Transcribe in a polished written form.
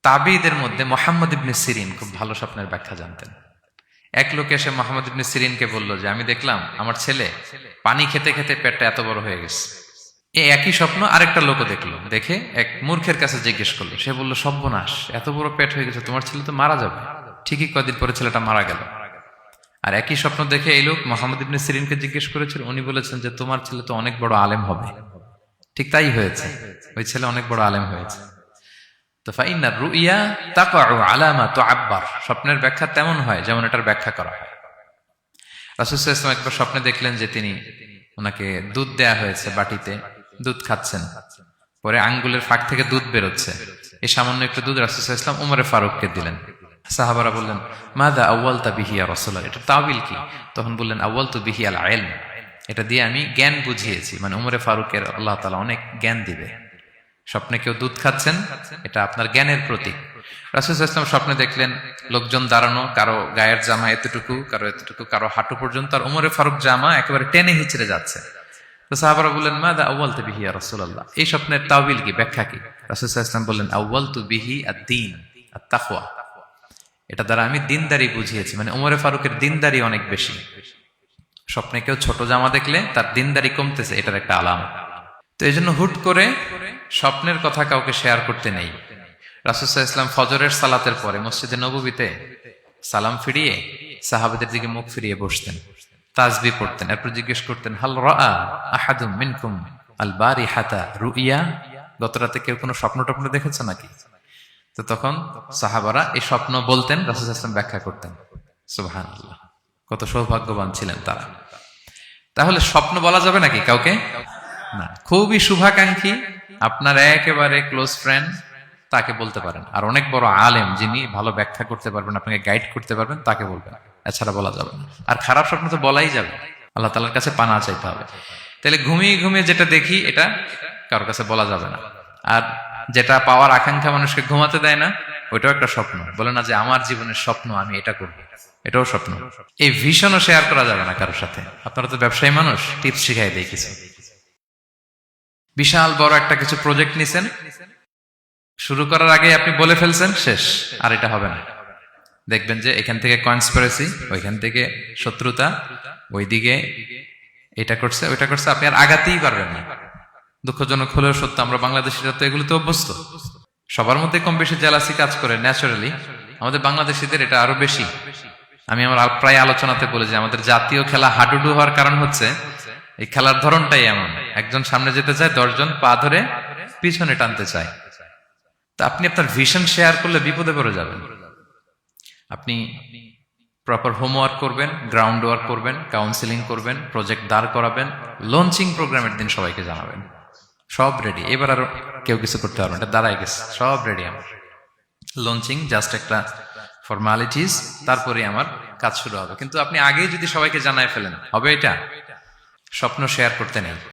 তাবিদের মধ্যে মুহাম্মদ ইবনে সিরিন খুব ভালো স্বপ্নের ব্যাখ্যা জানতেন। এক লোক এসে মুহাম্মদ ইবনে সিরিনকে বলল যে আমি দেখলাম আমার ছেলে পানি খেতে খেতে পেটটা এত বড় হয়ে গেছে। এই একই স্বপ্ন আরেকটা লোকও দেখলো, দেখে এক মূর্খের কাছে জিজ্ঞেস করলো। সে বলল, সর্বনাশ, এত বড় পেট হয়ে গেছে, তোমার ছেলে তো মারা যাবে। ঠিকই কয়েকদিন পরে ছেলেটা মারা গেল। আর একই স্বপ্ন দেখে এই লোক মুহাম্মদ ইবনে সিরিনকে জিজ্ঞেস করেছিল, উনি বলেছেন যে তোমার ছেলে তো অনেক বড় আলেম হবে। ঠিক তাই হয়েছে, ওই ছেলে অনেক বড় আলেম হয়েছে। তো ফাইন্না রুইয়া তাকাউ আলা মা তুআব্বার, স্বপ্নের ব্যাখ্যা তেমন হয় যেমন এটার ব্যাখ্যা করা হয়। রাসূল সাল্লাল্লাহু আলাইহি ওয়াসাল্লাম একবার স্বপ্নে দেখলেন যে তিনি, ওনাকে দুধ দেয়া হয়েছে, বাটিতে দুধ খাচ্ছেন, পরে আঙ্গুলের ফাঁক থেকে দুধ বেরোচ্ছে। এই সামান্য একটু দুধ রাসূল সাল্লাল্লাহু আলাইহি ওয়াসাল্লাম উমরে ফারুককে দিলেন। সাহাবারা বললেন, মাযা আউয়ালতা বিহি ইয়া রাসূলুল্লাহ, এটা তাওয়িল কি? তখন বললেন, আউয়ালতু বিহি আল ইলম, এটা দিয়ে আমি জ্ঞান বুঝিয়েছি, মানে উমরে ফারুকের আল্লাহ তাআলা অনেক জ্ঞান দিবে। স্বপ্নে কেউ দুধ খাচ্ছেন, এটা আপনার জ্ঞানের প্রতীক। রাসূল সাল্লাল্লাহু আলাইহি ওয়াসাল্লাম স্বপ্নে দেখলেন লোকজন দাঁড়ানো, কারো গায়ের জামা এতটুকু, কারো এতটুকু, কারো হাঁটু পর্যন্ত, আর উমরে ফারুক জামা একেবারে টেনে হিচড়ে যাচ্ছে। তো সাহাবারা বললেন, মাযা আউয়ালতু বিহি ইয়া রাসূলুল্লাহ, এই স্বপ্নের তাওয়িল কি, ব্যাখ্যা কি? রাসূল সাল্লাল্লাহু আলাইহি ওয়াসাল্লাম বললেন, আউয়ালতু বিহি আদ-দীন আত-তাকওয়া, এটা দ্বারা আমি দিনদারি বুঝিয়েছি, মানে উমরে ফারুকের দিনদারি অনেক বেশি। স্বপ্নে কেউ ছোট জামা দেখলে তার দিনদারি কমতেছে, এটার একটা আলামত। তো এই জন্য হুট করে স্বপ্নের কথা কাউকে শেয়ার করতে নেই। রাসূল সাল্লাল্লাহু আলাইহি ওয়াসাল্লাম ফজরের সালাতের পরে মসজিদে নববীতে সালাম ফিরিয়ে সাহাবাদের দিকে মুখ ফিরিয়ে বসতেন, তাসবিহ পড়তেন, এরপর জিজ্ঞেস করতেন, হাল রাআ আহাদুম মিনকুম আল বারিহাতা রুইয়া, গত রাতে কেউ কোনো স্বপ্ন টপ্ন দেখেছে নাকি? তো তখন সাহাবারা এই স্বপ্ন বলতেন, রাসূল সাল্লাল্লাহু আলাইহি ওয়াসাল্লাম ব্যাখ্যা করতেন। সুবহানাল্লাহ, কত সৌভাগ্যবান ছিলেন তারা। তাহলে স্বপ্ন বলা যাবে নাকি কাউকে? না। খুবই শুভাকাঙ্ক্ষী, আপনার একেবারে ক্লোজ ফ্রেন্ড, তাকে বলতে পারেন। আর অনেক বড় আলেম যিনি ভালো ব্যাখ্যা করতে পারবেন, আপনাকে গাইড করতে পারবেন, তাকে বলবেন, এছাড়া বলা যাবে না। আর খারাপ স্বপ্ন তো বলাই যাবে, আল্লাহ তাআলার কাছে পানা চাইতে হবে। তাহলে ঘুমিয়ে ঘুমিয়ে যেটা দেখি এটা কারোর কাছে বলা যাবে না। আর যেটা পাওয়ার আকাঙ্ক্ষা মানুষকে ঘুমাতে দেয় না, ওইটাও একটা স্বপ্ন। বলে না যে আমার জীবনের স্বপ্ন আমি এটা করব, এটাও স্বপ্ন। এই ভিশনও শেয়ার করা যাবে না কারোর সাথে। আপনারা তো ব্যবসায়ী মানুষ, টিপস শিখাই দেয় কিছু। বিশাল বড় একটা কিছু প্রজেক্ট নিছেন, শুরু করার আগে আপনি বলে ফেলছেন, শেষ, আর এটা হবে না। দেখবেন যে এখান থেকে কনস্পিরেসি, ওইখান থেকে শত্রুতা, ওইদিকে এটা করছে ওইটা করছে, আপনি আর আগাতেই পারবেন না। দুঃখজনক হলেও সত্য, আমরা বাংলাদেশিরা তো এগুলোতে অভ্যস্ত। সবার মধ্যে কম বেশি জেলাসি কাজ করে ন্যাচারালি, আমাদের বাংলাদেশিদের এটা আরো বেশি। আমি আমার প্রায় আলোচনাতে বলি যে আমাদের জাতীয় খেলা হাডুডু হওয়ার কারণ হচ্ছে এই খেলার ধরনটাই এমন, একজন সামনে যেতে চায়, 10 জন পা ধরে পিছনে টানতে চায়। তা আপনি আপনার ভিশন শেয়ার করলে বিপদে পড়ে যাবেন। আপনি প্রপার হোমওয়ার্ক করবেন, গ্রাউন্ড ওয়ার্ক করবেন, কাউন্সিলিং করবেন, প্রজেক্ট দাঁড় করাবেন, লঞ্চিং প্রোগ্রামের দিন সবাইকে জানাবেন। সব রেডি, এবার আর কেউ কিছু করতে পারবেন, এটা দাঁড়ায় গেছে, সব রেডি আমার। লঞ্চিং জাস্ট একটা ফর্মালিটিস, তারপরে আমার কাজ শুরু হবে। কিন্তু আপনি আগেই যদি সবাইকে জানায় ফেলেন, হবে এটা? স্বপ্ন শেয়ার করতে নেই।